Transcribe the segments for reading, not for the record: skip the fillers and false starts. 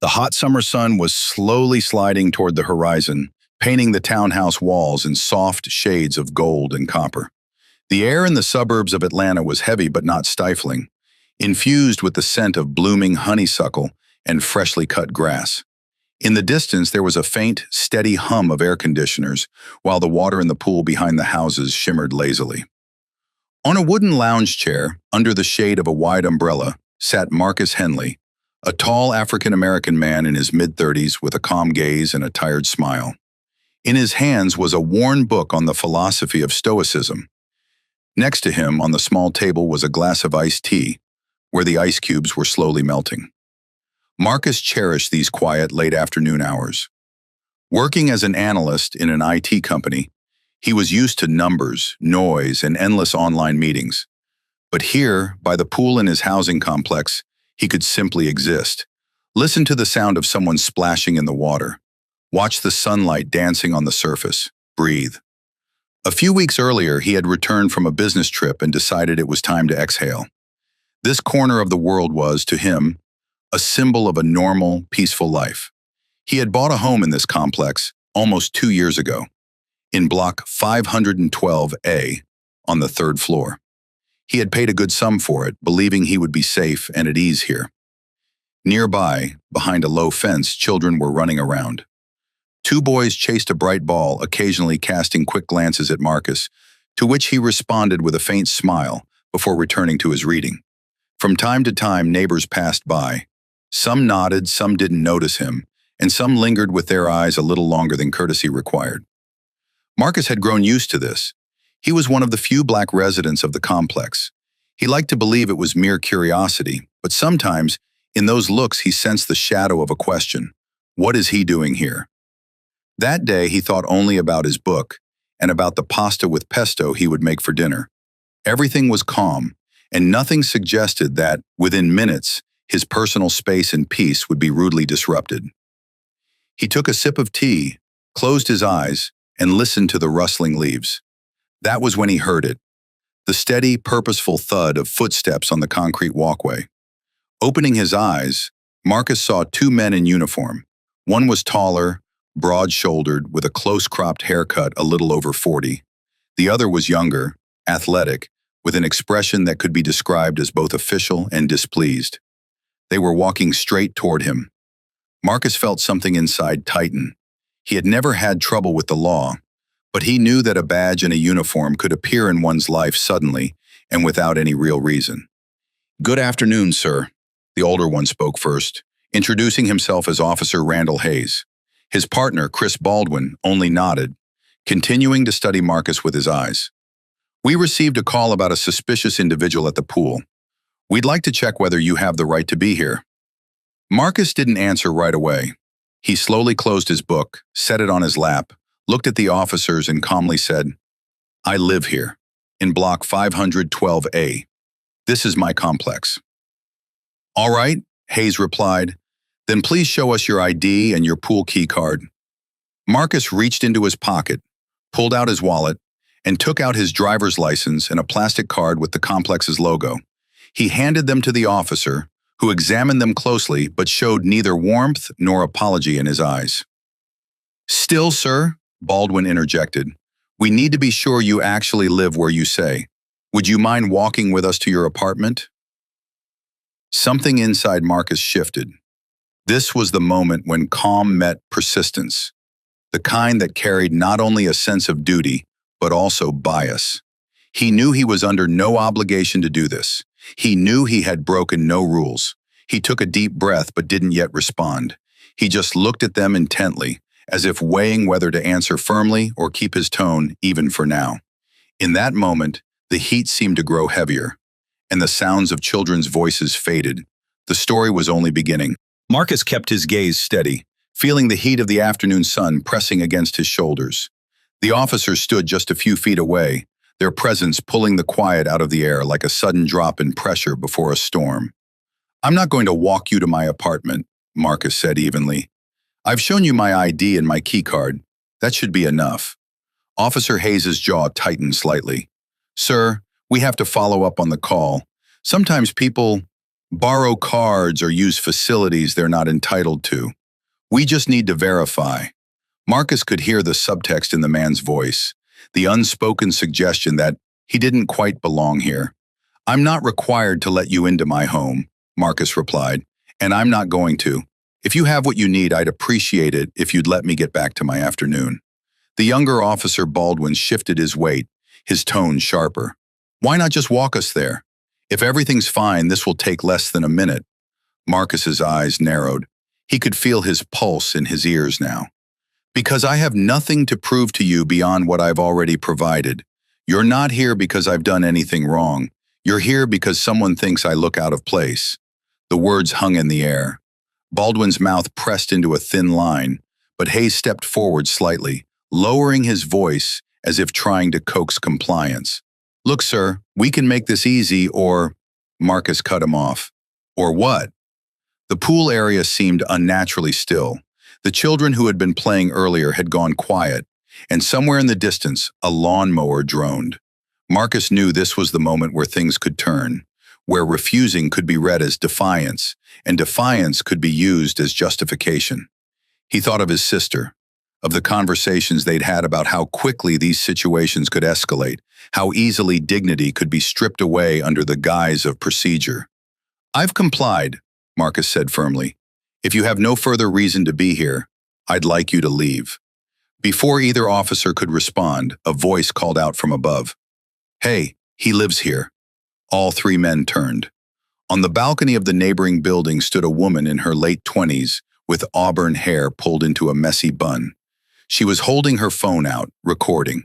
The hot summer sun was slowly sliding toward the horizon, painting the townhouse walls in soft shades of gold and copper. The air in the suburbs of Atlanta was heavy but not stifling, infused with the scent of blooming honeysuckle and freshly cut grass. In the distance, there was a faint, steady hum of air conditioners, while the water in the pool behind the houses shimmered lazily. On a wooden lounge chair, under the shade of a wide umbrella, sat Marcus Henley, a tall African-American man in his mid-30s with a calm gaze and a tired smile. In his hands was a worn book on the philosophy of Stoicism. Next to him, on the small table, was a glass of iced tea, where the ice cubes were slowly melting. Marcus cherished these quiet, late-afternoon hours. Working as an analyst in an IT company, he was used to numbers, noise, and endless online meetings. But here, by the pool in his housing complex, he could simply exist. Listen to the sound of someone splashing in the water. Watch the sunlight dancing on the surface. Breathe. A few weeks earlier, he had returned from a business trip and decided it was time to exhale. This corner of the world was, to him, a symbol of a normal, peaceful life. He had bought a home in this complex almost 2 years ago, in block 512A, on the 3rd floor. He had paid a good sum for it, believing he would be safe and at ease here. Nearby, behind a low fence, children were running around. 2 boys chased a bright ball, occasionally casting quick glances at Marcus, to which he responded with a faint smile before returning to his reading. From time to time, neighbors passed by. Some nodded, some didn't notice him, and some lingered with their eyes a little longer than courtesy required. Marcus had grown used to this. He was one of the few black residents of the complex. He liked to believe it was mere curiosity, but sometimes, in those looks, he sensed the shadow of a question. What is he doing here? That day, he thought only about his book and about the pasta with pesto he would make for dinner. Everything was calm, and nothing suggested that, within minutes, his personal space and peace would be rudely disrupted. He took a sip of tea, closed his eyes, and listened to the rustling leaves. That was when he heard it, the steady, purposeful thud of footsteps on the concrete walkway. Opening his eyes, Marcus saw 2 men in uniform. One was taller, broad-shouldered, with a close-cropped haircut a little over 40. The other was younger, athletic, with an expression that could be described as both official and displeased. They were walking straight toward him. Marcus felt something inside tighten. He had never had trouble with the law, but he knew that a badge and a uniform could appear in one's life suddenly and without any real reason. "Good afternoon, sir," the older one spoke first, introducing himself as Officer Randall Hayes. His partner, Chris Baldwin, only nodded, continuing to study Marcus with his eyes. "We received a call about a suspicious individual at the pool. We'd like to check whether you have the right to be here." Marcus didn't answer right away. He slowly closed his book, set it on his lap, looked at the officers and calmly said, "I live here, in block 512A. This is my complex." "All right," Hayes replied. "Then please show us your ID and your pool key card." Marcus reached into his pocket, pulled out his wallet, and took out his driver's license and a plastic card with the complex's logo. He handed them to the officer, who examined them closely but showed neither warmth nor apology in his eyes. "Still, sir," Baldwin interjected, "we need to be sure you actually live where you say. Would you mind walking with us to your apartment?" Something inside Marcus shifted. This was the moment when calm met persistence, the kind that carried not only a sense of duty, but also bias. He knew he was under no obligation to do this. He knew he had broken no rules. He took a deep breath but didn't yet respond. He just looked at them intently, as if weighing whether to answer firmly or keep his tone even for now. In that moment, the heat seemed to grow heavier, and the sounds of children's voices faded. The story was only beginning. Marcus kept his gaze steady, feeling the heat of the afternoon sun pressing against his shoulders. The officers stood just a few feet away, their presence pulling the quiet out of the air like a sudden drop in pressure before a storm. "I'm not going to walk you to my apartment," Marcus said evenly. "I've shown you my ID and my key card. That should be enough." Officer Hayes' jaw tightened slightly. "Sir, we have to follow up on the call. Sometimes people, borrow cards or use facilities they're not entitled to. We just need to verify. Marcus could hear the subtext in the man's voice, the unspoken suggestion that he didn't quite belong here. I'm not required to let you into my home, Marcus replied, and I'm not going to. If you have what you need, I'd appreciate it if you'd let me get back to my afternoon. The younger officer Baldwin shifted his weight, his tone sharper. Why not just walk us there? If everything's fine, this will take less than a minute. Marcus's eyes narrowed. He could feel his pulse in his ears now. Because I have nothing to prove to you beyond what I've already provided. You're not here because I've done anything wrong. You're here because someone thinks I look out of place. The words hung in the air. Baldwin's mouth pressed into a thin line, but Hayes stepped forward slightly, lowering his voice as if trying to coax compliance. Look, sir, we can make this easy or… Marcus cut him off. Or what? The pool area seemed unnaturally still. The children who had been playing earlier had gone quiet, and somewhere in the distance, a lawnmower droned. Marcus knew this was the moment where things could turn, where refusing could be read as defiance, and defiance could be used as justification. He thought of his sister, of the conversations they'd had about how quickly these situations could escalate, how easily dignity could be stripped away under the guise of procedure. I've complied, Marcus said firmly. If you have no further reason to be here, I'd like you to leave. Before either officer could respond, a voice called out from above. Hey, he lives here. All three men turned. On the balcony of the neighboring building stood a woman in her late 20s with auburn hair pulled into a messy bun. She was holding her phone out, recording.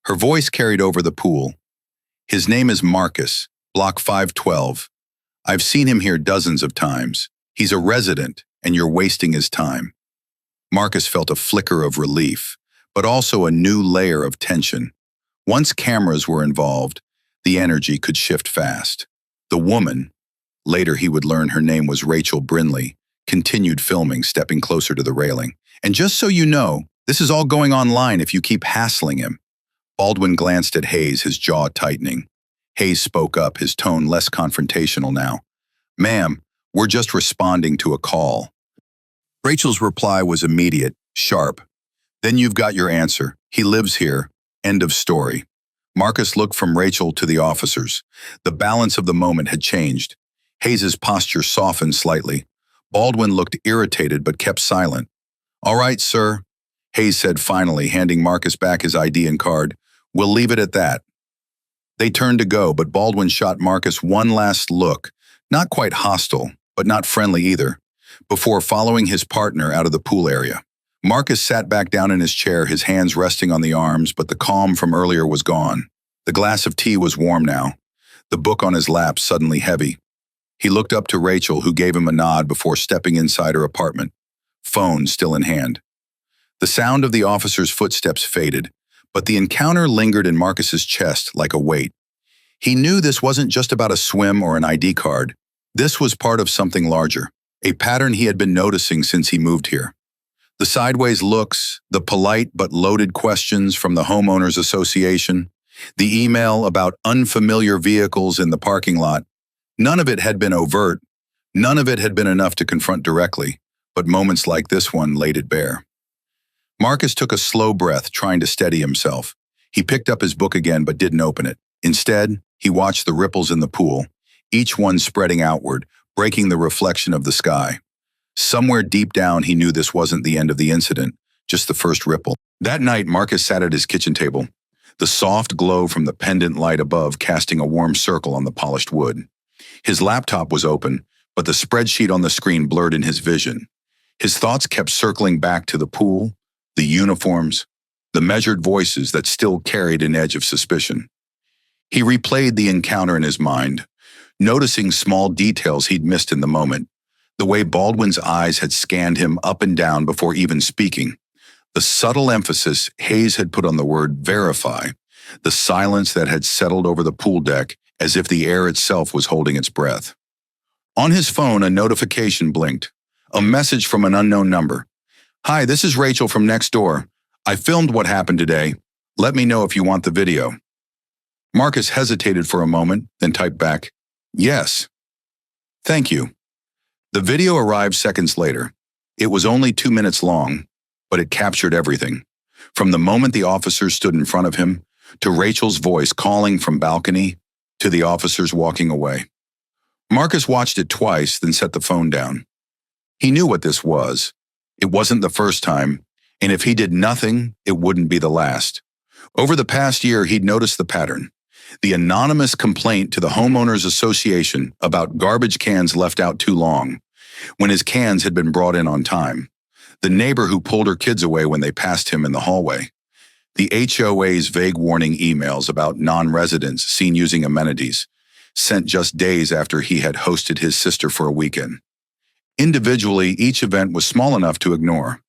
Her voice carried over the pool. His name is Marcus, block 512. I've seen him here dozens of times. He's a resident, and you're wasting his time. Marcus felt a flicker of relief, but also a new layer of tension. Once cameras were involved, the energy could shift fast. The woman, later he would learn her name was Rachel Brinley, continued filming, stepping closer to the railing. And just so you know, this is all going online if you keep hassling him. Baldwin glanced at Hayes, his jaw tightening. Hayes spoke up, his tone less confrontational now. Ma'am, we're just responding to a call. Rachel's reply was immediate, sharp. Then you've got your answer. He lives here. End of story. Marcus looked from Rachel to the officers. The balance of the moment had changed. Hayes's posture softened slightly. Baldwin looked irritated but kept silent. All right, sir, Hayes said finally, handing Marcus back his ID and card. We'll leave it at that. They turned to go, but Baldwin shot Marcus one last look, not quite hostile, but not friendly either, before following his partner out of the pool area. Marcus sat back down in his chair, his hands resting on the arms, but the calm from earlier was gone. The glass of tea was warm now, the book on his lap suddenly heavy. He looked up to Rachel, who gave him a nod before stepping inside her apartment, phone still in hand. The sound of the officer's footsteps faded, but the encounter lingered in Marcus's chest like a weight. He knew this wasn't just about a swim or an ID card. This was part of something larger, a pattern he had been noticing since he moved here. The sideways looks, the polite but loaded questions from the homeowners association, the email about unfamiliar vehicles in the parking lot. None of it had been overt. None of it had been enough to confront directly, but moments like this one laid it bare. Marcus took a slow breath, trying to steady himself. He picked up his book again but didn't open it. Instead, he watched the ripples in the pool, each one spreading outward, breaking the reflection of the sky. Somewhere deep down, he knew this wasn't the end of the incident, just the first ripple. That night, Marcus sat at his kitchen table, the soft glow from the pendant light above casting a warm circle on the polished wood. His laptop was open, but the spreadsheet on the screen blurred in his vision. His thoughts kept circling back to the pool, the uniforms, the measured voices that still carried an edge of suspicion. He replayed the encounter in his mind, noticing small details he'd missed in the moment, the way Baldwin's eyes had scanned him up and down before even speaking, the subtle emphasis Hayes had put on the word verify, the silence that had settled over the pool deck as if the air itself was holding its breath. On his phone, a notification blinked, a message from an unknown number. Hi, this is Rachel from next door. I filmed what happened today. Let me know if you want the video. Marcus hesitated for a moment, then typed back, yes. Thank you. The video arrived seconds later. It was only 2 minutes long, but it captured everything. From the moment the officers stood in front of him, to Rachel's voice calling from balcony, to the officers walking away. Marcus watched it twice, then set the phone down. He knew what this was. It wasn't the first time, and if he did nothing, it wouldn't be the last. Over the past year, he'd noticed the pattern. The anonymous complaint to the homeowners association about garbage cans left out too long, when his cans had been brought in on time. The neighbor who pulled her kids away when they passed him in the hallway. The HOA's vague warning emails about non-residents seen using amenities, sent just days after he had hosted his sister for a weekend. Individually, each event was small enough to ignore.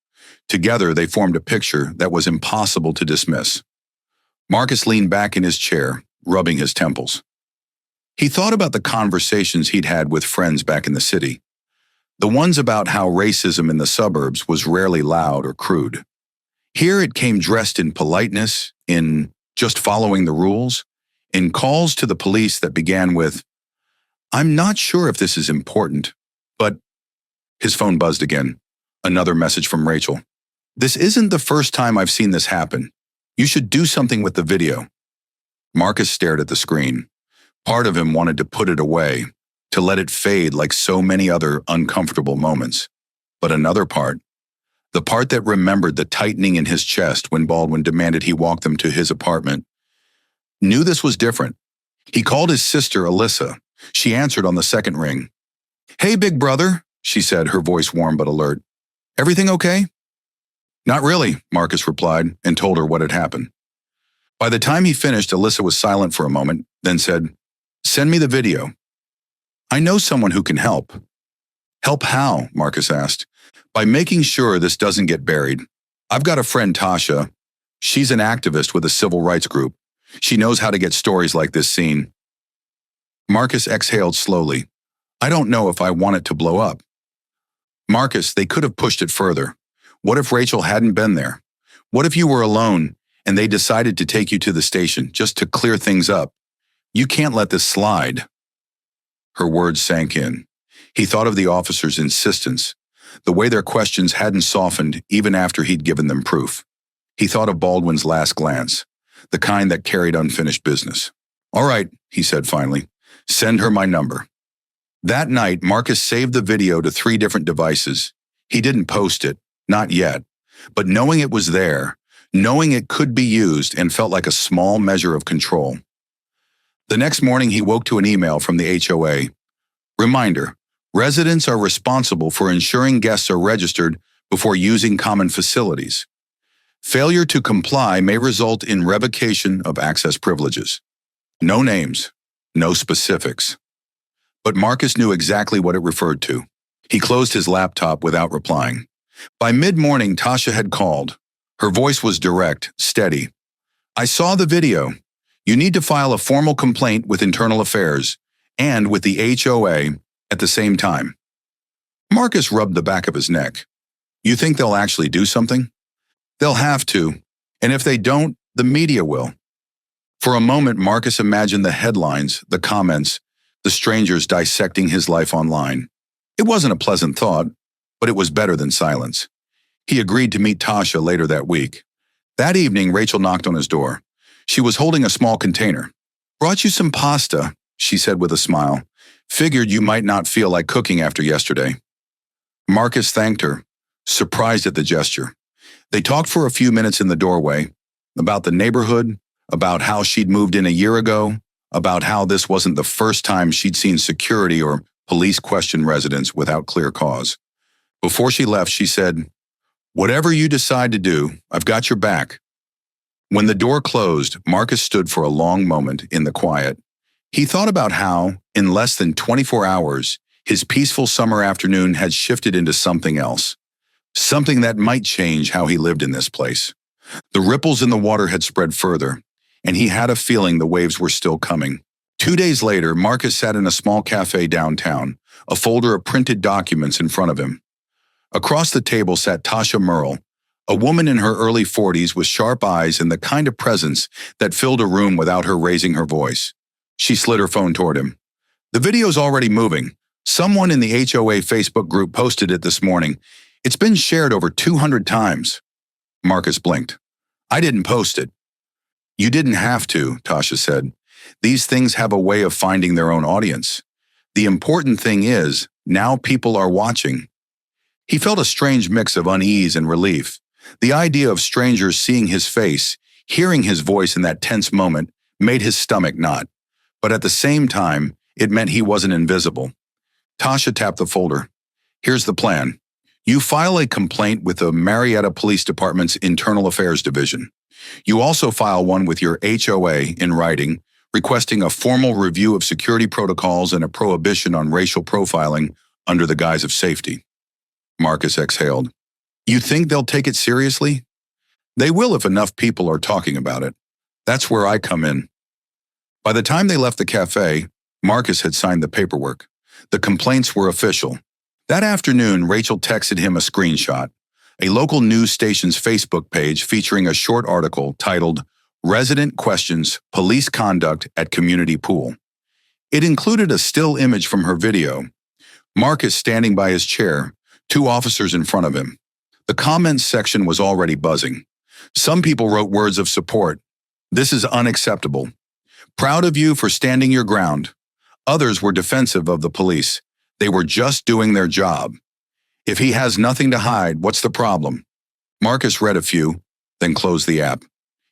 Together, they formed a picture that was impossible to dismiss. Marcus leaned back in his chair, rubbing his temples. He thought about the conversations he'd had with friends back in the city. The ones about how racism in the suburbs was rarely loud or crude. Here it came dressed in politeness, in just following the rules, in calls to the police that began with, "I'm not sure if this is important, but..." His phone buzzed again. Another message from Rachel. "This isn't the first time I've seen this happen. You should do something with the video." Marcus stared at the screen. Part of him wanted to put it away, to let it fade like so many other uncomfortable moments. But another part, the part that remembered the tightening in his chest when Baldwin demanded he walk them to his apartment, knew this was different. He called his sister, Alyssa. She answered on the second ring. "Hey, big brother," she said, her voice warm but alert. "Everything okay?" "Not really," Marcus replied, and told her what had happened. By the time he finished, Alyssa was silent for a moment, then said, "Send me the video." "I know someone who can help." "Help how?" Marcus asked. "By making sure this doesn't get buried. I've got a friend, Tasha. She's an activist with a civil rights group. She knows how to get stories like this seen." Marcus exhaled slowly. "I don't know if I want it to blow up." "Marcus, they could have pushed it further. What if Rachel hadn't been there? What if you were alone and they decided to take you to the station just to clear things up? You can't let this slide." Her words sank in. He thought of the officers' insistence, the way their questions hadn't softened even after he'd given them proof. He thought of Baldwin's last glance, the kind that carried unfinished business. "All right," he said finally, "send her my number." That night, Marcus saved the video to 3 different devices. He didn't post it, not yet, but knowing it was there, knowing it could be used, and felt like a small measure of control. The next morning, he woke to an email from the HOA. Reminder, residents are responsible for ensuring guests are registered before using common facilities. Failure to comply may result in revocation of access privileges. No names, no specifics. But Marcus knew exactly what it referred to. He closed his laptop without replying. By mid-morning, Tasha had called. Her voice was direct, steady. "I saw the video. You need to file a formal complaint with Internal Affairs and with the HOA at the same time." Marcus rubbed the back of his neck. "You think they'll actually do something?" "They'll have to, and if they don't, the media will." For a moment, Marcus imagined the headlines, the comments, the strangers dissecting his life online. It wasn't a pleasant thought, but it was better than silence. He agreed to meet Tasha later that week. That evening, Rachel knocked on his door. She was holding a small container. "Brought you some pasta," she said with a smile. "Figured you might not feel like cooking after yesterday." Marcus thanked her, surprised at the gesture. They talked for a few minutes in the doorway, about the neighborhood, about how she'd moved in a year ago, about how this wasn't the first time she'd seen security or police question residents without clear cause. Before she left, she said, "Whatever you decide to do, I've got your back." When the door closed, Marcus stood for a long moment in the quiet. He thought about how, in less than 24 hours, his peaceful summer afternoon had shifted into something else. Something that might change how he lived in this place. The ripples in the water had spread further, and he had a feeling the waves were still coming. 2 days later, Marcus sat in a small cafe downtown, a folder of printed documents in front of him. Across the table sat Tasha Merle, a woman in her early 40s with sharp eyes and the kind of presence that filled a room without her raising her voice. She slid her phone toward him. "The video's already moving. Someone in the HOA Facebook group posted it this morning. It's been shared over 200 times. Marcus blinked. I didn't post it. You didn't have to, Tasha said. These things have a way of finding their own audience. The important thing is, now people are watching. He felt a strange mix of unease and relief. The idea of strangers seeing his face, hearing his voice in that tense moment, made his stomach knot. But at the same time, it meant he wasn't invisible. Tasha tapped the folder. Here's the plan. You file a complaint with the Marietta Police Department's Internal Affairs Division. You also file one with your HOA in writing, requesting a formal review of security protocols and a prohibition on racial profiling under the guise of safety. Marcus exhaled. You think they'll take it seriously? They will if enough people are talking about it. That's where I come in. By the time they left the cafe, Marcus had signed the paperwork. The complaints were official. That afternoon, Rachel texted him a screenshot, a local news station's Facebook page featuring a short article titled, Resident Questions Police Conduct at Community Pool. It included a still image from her video. Marcus standing by his chair, 2 officers in front of him. The comments section was already buzzing. Some people wrote words of support. This is unacceptable. Proud of you for standing your ground. Others were defensive of the police. They were just doing their job. If he has nothing to hide, what's the problem? Marcus read a few, then closed the app.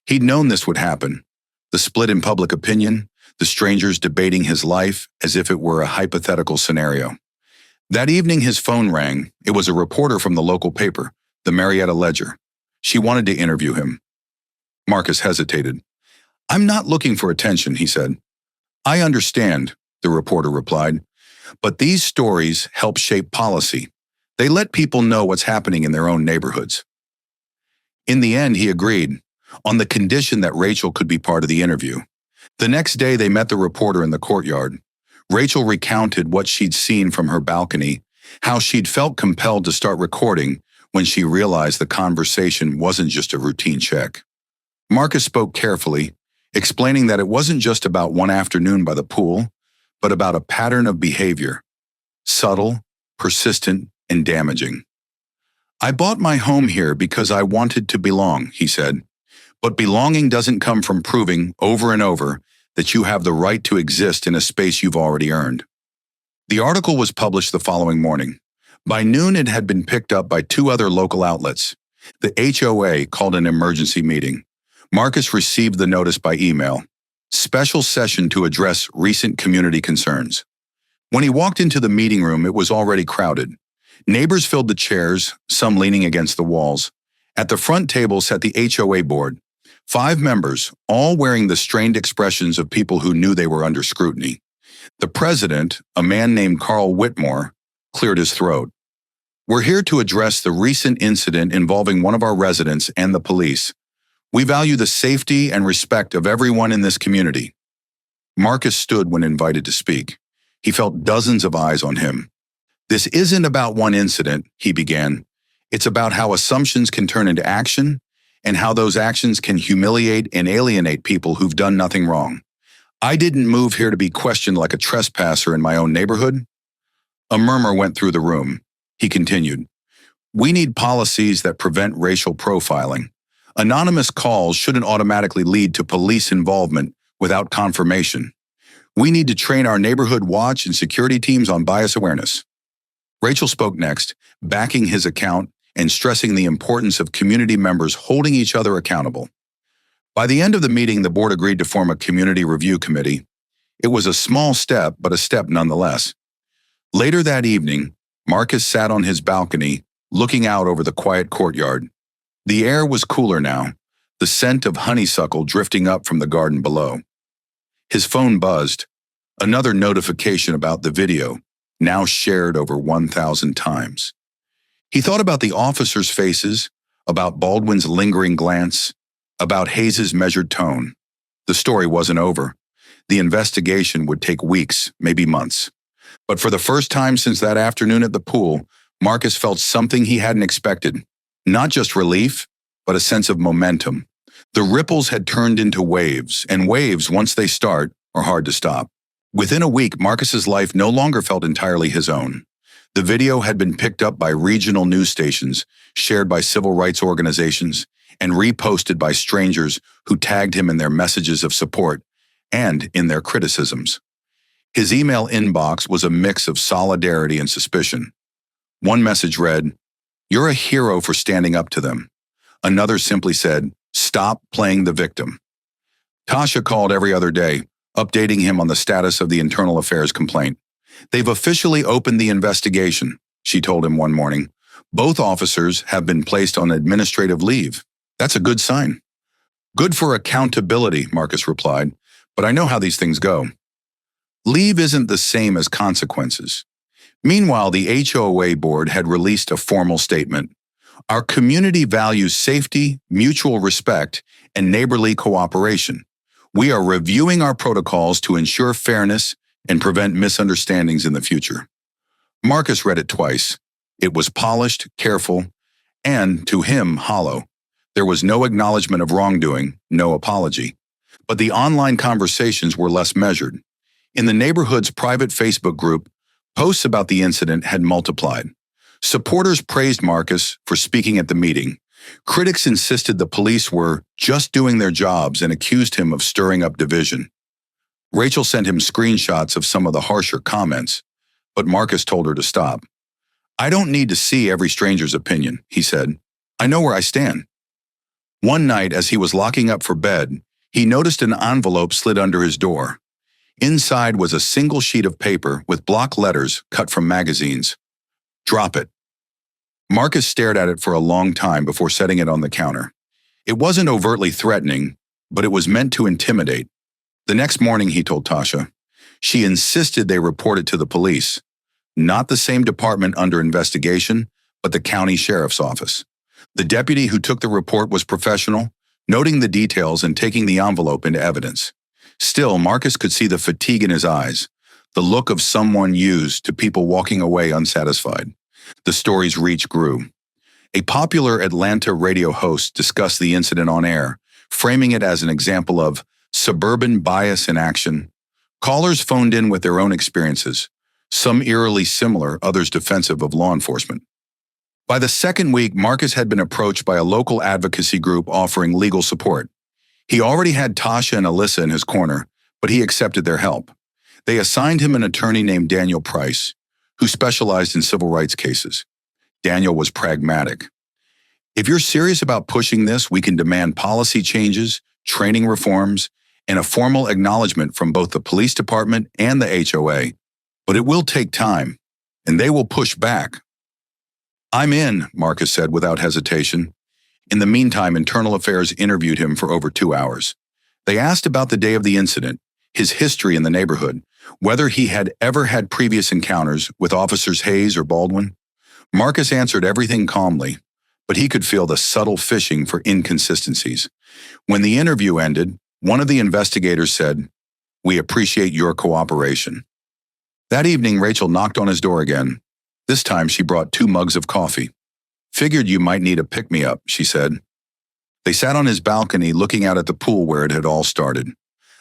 He'd known this would happen. The split in public opinion, the strangers debating his life as if it were a hypothetical scenario. That evening his phone rang. It was a reporter from the local paper, the Marietta Ledger. She wanted to interview him. Marcus hesitated. I'm not looking for attention, he said. I understand, the reporter replied. But these stories help shape policy. They let people know what's happening in their own neighborhoods. In the end, he agreed, on the condition that Rachel could be part of the interview. The next day, they met the reporter in the courtyard. Rachel recounted what she'd seen from her balcony, how she'd felt compelled to start recording when she realized the conversation wasn't just a routine check. Marcus spoke carefully, explaining that it wasn't just about one afternoon by the pool, but about a pattern of behavior, subtle, persistent, and damaging. I bought my home here because I wanted to belong, he said. But belonging doesn't come from proving over and over that you have the right to exist in a space you've already earned. The article was published the following morning. By noon, it had been picked up by 2 other local outlets. The HOA called an emergency meeting. Marcus received the notice by email. Special session to address recent community concerns. When he walked into the meeting room, it was already crowded. Neighbors filled the chairs, some leaning against the walls. At the front table sat the HOA board. 5 members, all wearing the strained expressions of people who knew they were under scrutiny. The president, a man named Carl Whitmore, cleared his throat. We're here to address the recent incident involving one of our residents and the police. We value the safety and respect of everyone in this community. Marcus stood when invited to speak. He felt dozens of eyes on him. This isn't about one incident, he began. It's about how assumptions can turn into action and how those actions can humiliate and alienate people who've done nothing wrong. I didn't move here to be questioned like a trespasser in my own neighborhood. A murmur went through the room. He continued, we need policies that prevent racial profiling. Anonymous calls shouldn't automatically lead to police involvement without confirmation. We need to train our neighborhood watch and security teams on bias awareness. Rachel spoke next, backing his account and stressing the importance of community members holding each other accountable. By the end of the meeting, the board agreed to form a community review committee. It was a small step, but a step nonetheless. Later that evening, Marcus sat on his balcony, looking out over the quiet courtyard. The air was cooler now, the scent of honeysuckle drifting up from the garden below. His phone buzzed, another notification about the video, now shared over 1,000 times. He thought about the officers' faces, about Baldwin's lingering glance, about Hayes' measured tone. The story wasn't over. The investigation would take weeks, maybe months. But for the first time since that afternoon at the pool, Marcus felt something he hadn't expected. Not just relief, but a sense of momentum. The ripples had turned into waves, and waves, once they start, are hard to stop. Within a week, Marcus's life no longer felt entirely his own. The video had been picked up by regional news stations, shared by civil rights organizations, and reposted by strangers who tagged him in their messages of support and in their criticisms. His email inbox was a mix of solidarity and suspicion. One message read, "You're a hero for standing up to them." Another simply said, "Stop playing the victim." Tasha called every other day, updating him on the status of the internal affairs complaint. "They've officially opened the investigation," she told him one morning. "Both officers have been placed on administrative leave. That's a good sign." "Good for accountability," Marcus replied, "but I know how these things go." Leave isn't the same as consequences. Meanwhile, the HOA board had released a formal statement. "Our community values safety, mutual respect, and neighborly cooperation. We are reviewing our protocols to ensure fairness and prevent misunderstandings in the future." Marcus read it twice. It was polished, careful, and, to him, hollow. There was no acknowledgement of wrongdoing, no apology. But the online conversations were less measured. In the neighborhood's private Facebook group, posts about the incident had multiplied. Supporters praised Marcus for speaking at the meeting. Critics insisted the police were just doing their jobs and accused him of stirring up division. Rachel sent him screenshots of some of the harsher comments, but Marcus told her to stop. "I don't need to see every stranger's opinion," he said. "I know where I stand." One night, as he was locking up for bed, he noticed an envelope slid under his door. Inside was a single sheet of paper with block letters cut from magazines. "Drop it." Marcus stared at it for a long time before setting it on the counter. It wasn't overtly threatening, but it was meant to intimidate. The next morning, he told Tasha, she insisted they report it to the police. Not the same department under investigation, but the county sheriff's office. The deputy who took the report was professional, noting the details and taking the envelope into evidence. Still, Marcus could see the fatigue in his eyes, the look of someone used to people walking away unsatisfied. The story's reach grew. A popular Atlanta radio host discussed the incident on air, framing it as an example of suburban bias in action. Callers phoned in with their own experiences, some eerily similar, others defensive of law enforcement. By the second week, Marcus had been approached by a local advocacy group offering legal support. He already had Tasha and Alyssa in his corner, but he accepted their help. They assigned him an attorney named Daniel Price, who specialized in civil rights cases. Daniel was pragmatic. "If you're serious about pushing this, we can demand policy changes, training reforms, and a formal acknowledgement from both the police department and the HOA. But it will take time, and they will push back." "I'm in," Marcus said without hesitation. In the meantime, Internal Affairs interviewed him for over 2 hours. They asked about the day of the incident, his history in the neighborhood, whether he had ever had previous encounters with Officers Hayes or Baldwin. Marcus answered everything calmly, but he could feel the subtle fishing for inconsistencies. When the interview ended, one of the investigators said, "We appreciate your cooperation." That evening, Rachel knocked on his door again. This time, she brought 2 mugs of coffee. "Figured you might need a pick-me-up," she said. They sat on his balcony looking out at the pool where it had all started.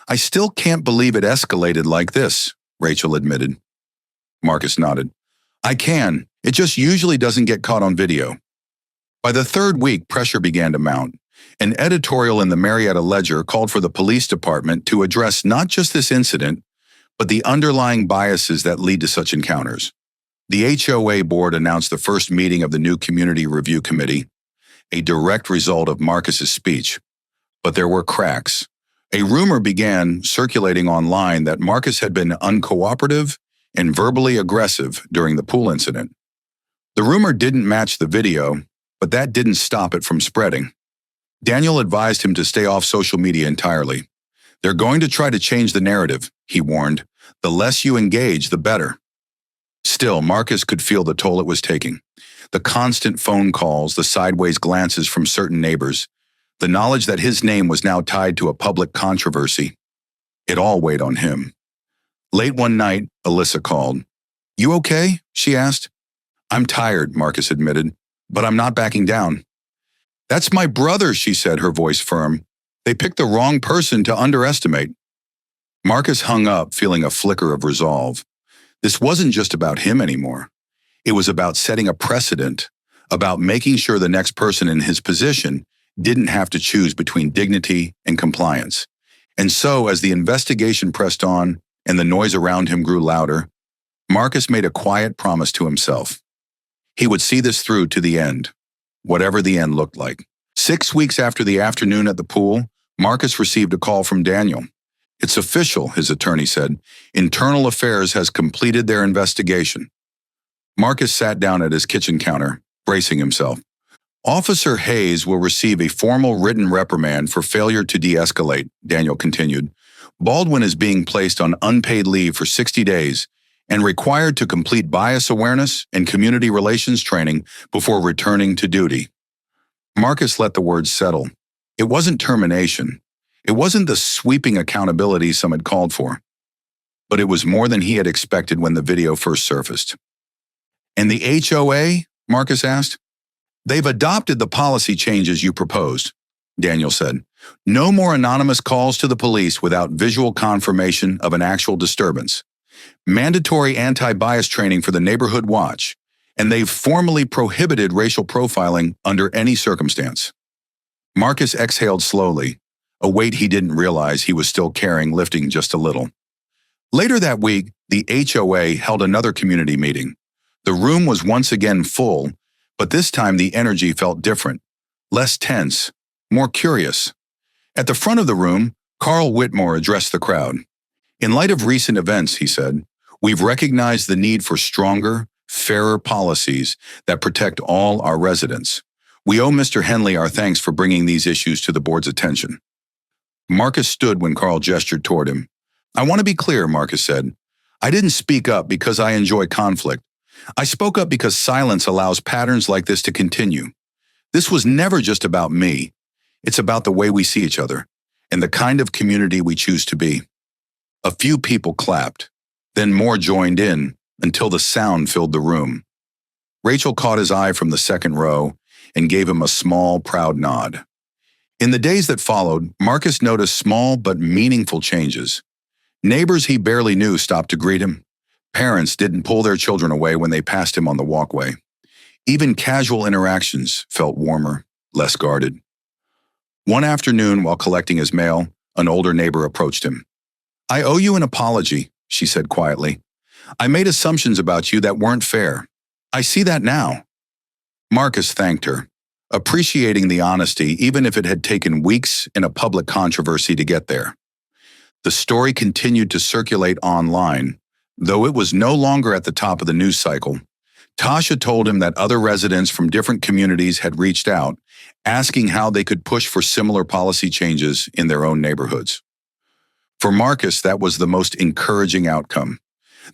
"I still can't believe it escalated like this," Rachel admitted. Marcus nodded. "I can. It just usually doesn't get caught on video." By the 3rd week, pressure began to mount. An editorial in the Marietta Ledger called for the police department to address not just this incident, but the underlying biases that lead to such encounters. The HOA board announced the first meeting of the new Community Review Committee, a direct result of Marcus's speech. But there were cracks. A rumor began circulating online that Marcus had been uncooperative and verbally aggressive during the pool incident. The rumor didn't match the video, but that didn't stop it from spreading. Daniel advised him to stay off social media entirely. "They're going to try to change the narrative," he warned. "The less you engage, the better." Still, Marcus could feel the toll it was taking. The constant phone calls, the sideways glances from certain neighbors, the knowledge that his name was now tied to a public controversy. It all weighed on him. Late one night, Alyssa called. "You okay?" she asked. "I'm tired," Marcus admitted, "but I'm not backing down." "That's my brother," she said, her voice firm. "They picked the wrong person to underestimate." Marcus hung up, feeling a flicker of resolve. This wasn't just about him anymore. It was about setting a precedent, about making sure the next person in his position didn't have to choose between dignity and compliance. And so, as the investigation pressed on and the noise around him grew louder, Marcus made a quiet promise to himself. He would see this through to the end, whatever the end looked like. 6 weeks after the afternoon at the pool, Marcus received a call from Daniel. "It's official," his attorney said. "Internal Affairs has completed their investigation." Marcus sat down at his kitchen counter, bracing himself. "Officer Hayes will receive a formal written reprimand for failure to de-escalate," Daniel continued. "Baldwin is being placed on unpaid leave for 60 days and required to complete bias awareness and community relations training before returning to duty." Marcus let the words settle. It wasn't termination. It wasn't the sweeping accountability some had called for. But it was more than he had expected when the video first surfaced. "And the HOA?" Marcus asked. "They've adopted the policy changes you proposed," Daniel said. "No more anonymous calls to the police without visual confirmation of an actual disturbance. Mandatory anti-bias training for the neighborhood watch, and they've formally prohibited racial profiling under any circumstance." Marcus exhaled slowly, a weight he didn't realize he was still carrying lifting just a little. Later that week, the HOA held another community meeting. The room was once again full, but this time the energy felt different, less tense, more curious. At the front of the room, Carl Whitmore addressed the crowd. "In light of recent events," he said, "we've recognized the need for stronger, fairer policies that protect all our residents. We owe Mr. Henley our thanks for bringing these issues to the board's attention." Marcus stood when Carl gestured toward him. "I want to be clear," Marcus said. "I didn't speak up because I enjoy conflict. I spoke up because silence allows patterns like this to continue. This was never just about me. It's about the way we see each other and the kind of community we choose to be." A few people clapped, then more joined in until the sound filled the room. Rachel caught his eye from the second row and gave him a small, proud nod. In the days that followed, Marcus noticed small but meaningful changes. Neighbors he barely knew stopped to greet him. Parents didn't pull their children away when they passed him on the walkway. Even casual interactions felt warmer, less guarded. One afternoon, while collecting his mail, an older neighbor approached him. "I owe you an apology," she said quietly. "I made assumptions about you that weren't fair. I see that now." Marcus thanked her, appreciating the honesty even if it had taken weeks in a public controversy to get there. The story continued to circulate online, though it was no longer at the top of the news cycle. Tasha told him that other residents from different communities had reached out, asking how they could push for similar policy changes in their own neighborhoods. For Marcus, that was the most encouraging outcome.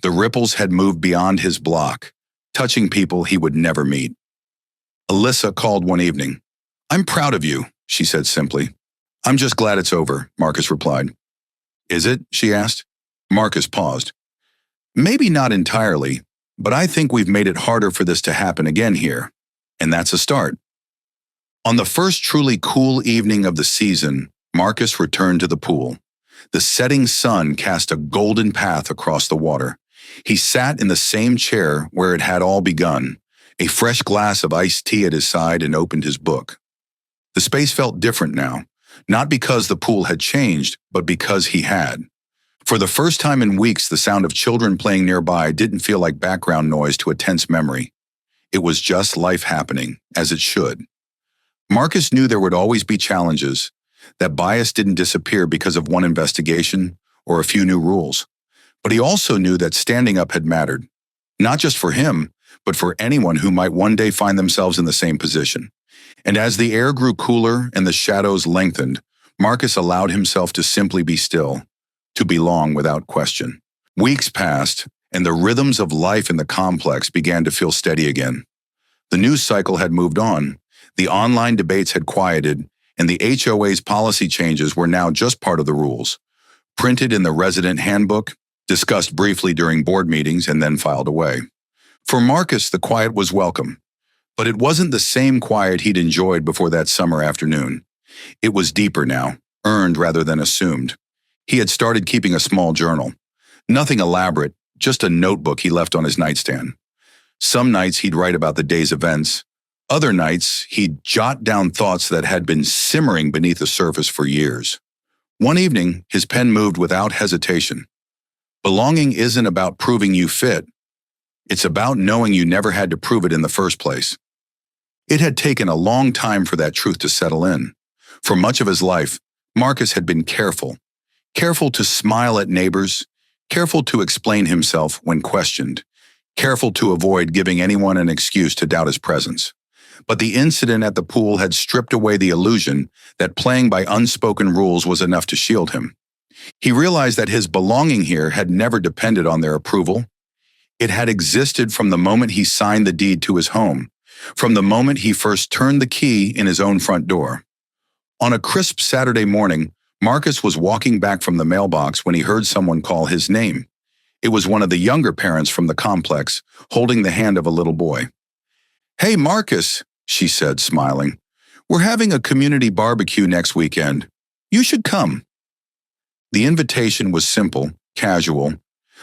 The ripples had moved beyond his block, touching people he would never meet. Alyssa called one evening. "I'm proud of you," she said simply. "I'm just glad it's over," Marcus replied. "Is it?" she asked. Marcus paused. "Maybe not entirely, but I think we've made it harder for this to happen again here, and that's a start." On the first truly cool evening of the season, Marcus returned to the pool. The setting sun cast a golden path across the water. He sat in the same chair where it had all begun, a fresh glass of iced tea at his side, and opened his book. The space felt different now, not because the pool had changed, but because he had. For the first time in weeks, the sound of children playing nearby didn't feel like background noise to a tense memory. It was just life happening, as it should. Marcus knew there would always be challenges, that bias didn't disappear because of one investigation or a few new rules. But he also knew that standing up had mattered, not just for him, but for anyone who might one day find themselves in the same position. And as the air grew cooler and the shadows lengthened, Marcus allowed himself to simply be still, to belong without question. Weeks passed, and the rhythms of life in the complex began to feel steady again. The news cycle had moved on, the online debates had quieted, and the HOA's policy changes were now just part of the rules, printed in the resident handbook, discussed briefly during board meetings, and then filed away. For Marcus, the quiet was welcome, but it wasn't the same quiet he'd enjoyed before that summer afternoon. It was deeper now, earned rather than assumed. He had started keeping a small journal. Nothing elaborate, just a notebook he left on his nightstand. Some nights he'd write about the day's events. Other nights he'd jot down thoughts that had been simmering beneath the surface for years. One evening, his pen moved without hesitation. Belonging isn't about proving you fit. It's about knowing you never had to prove it in the first place. It had taken a long time for that truth to settle in. For much of his life, Marcus had been careful. Careful to smile at neighbors, careful to explain himself when questioned, careful to avoid giving anyone an excuse to doubt his presence. But the incident at the pool had stripped away the illusion that playing by unspoken rules was enough to shield him. He realized that his belonging here had never depended on their approval. It had existed from the moment he signed the deed to his home, from the moment he first turned the key in his own front door. On a crisp Saturday morning, Marcus was walking back from the mailbox when he heard someone call his name. It was one of the younger parents from the complex, holding the hand of a little boy. "Hey, Marcus," she said, smiling. "We're having a community barbecue next weekend. You should come." The invitation was simple, casual,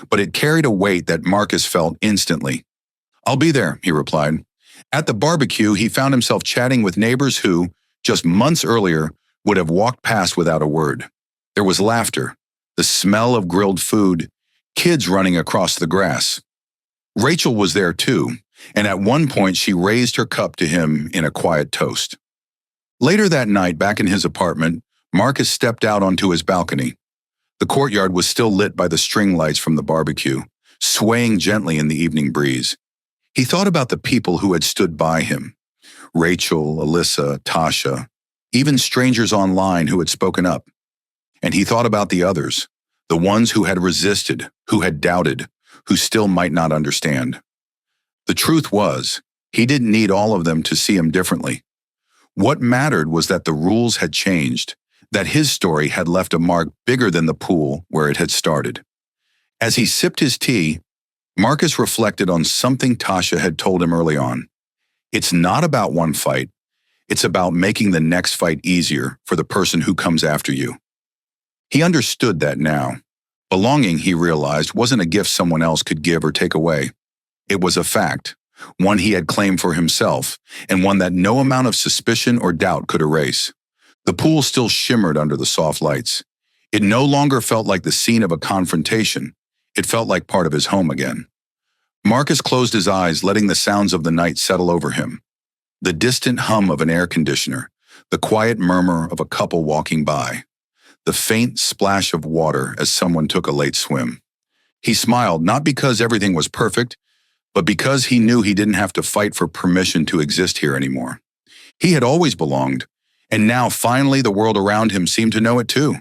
but it carried a weight that Marcus felt instantly. "I'll be there," he replied. At the barbecue, he found himself chatting with neighbors who, just months earlier, would have walked past without a word. There was laughter, the smell of grilled food, kids running across the grass. Rachel was there too, and at one point she raised her cup to him in a quiet toast. Later that night, back in his apartment, Marcus stepped out onto his balcony. The courtyard was still lit by the string lights from the barbecue, swaying gently in the evening breeze. He thought about the people who had stood by him. Rachel, Alyssa, Tasha, even strangers online who had spoken up. And he thought about the others, the ones who had resisted, who had doubted, who still might not understand. The truth was, he didn't need all of them to see him differently. What mattered was that the rules had changed, that his story had left a mark bigger than the pool where it had started. As he sipped his tea, Marcus reflected on something Tasha had told him early on. It's not about one fight. It's about making the next fight easier for the person who comes after you. He understood that now. Belonging, he realized, wasn't a gift someone else could give or take away. It was a fact, one he had claimed for himself, and one that no amount of suspicion or doubt could erase. The pool still shimmered under the soft lights. It no longer felt like the scene of a confrontation. It felt like part of his home again. Marcus closed his eyes, letting the sounds of the night settle over him. The distant hum of an air conditioner, the quiet murmur of a couple walking by, the faint splash of water as someone took a late swim. He smiled, not because everything was perfect, but because he knew he didn't have to fight for permission to exist here anymore. He had always belonged, and now finally the world around him seemed to know it too.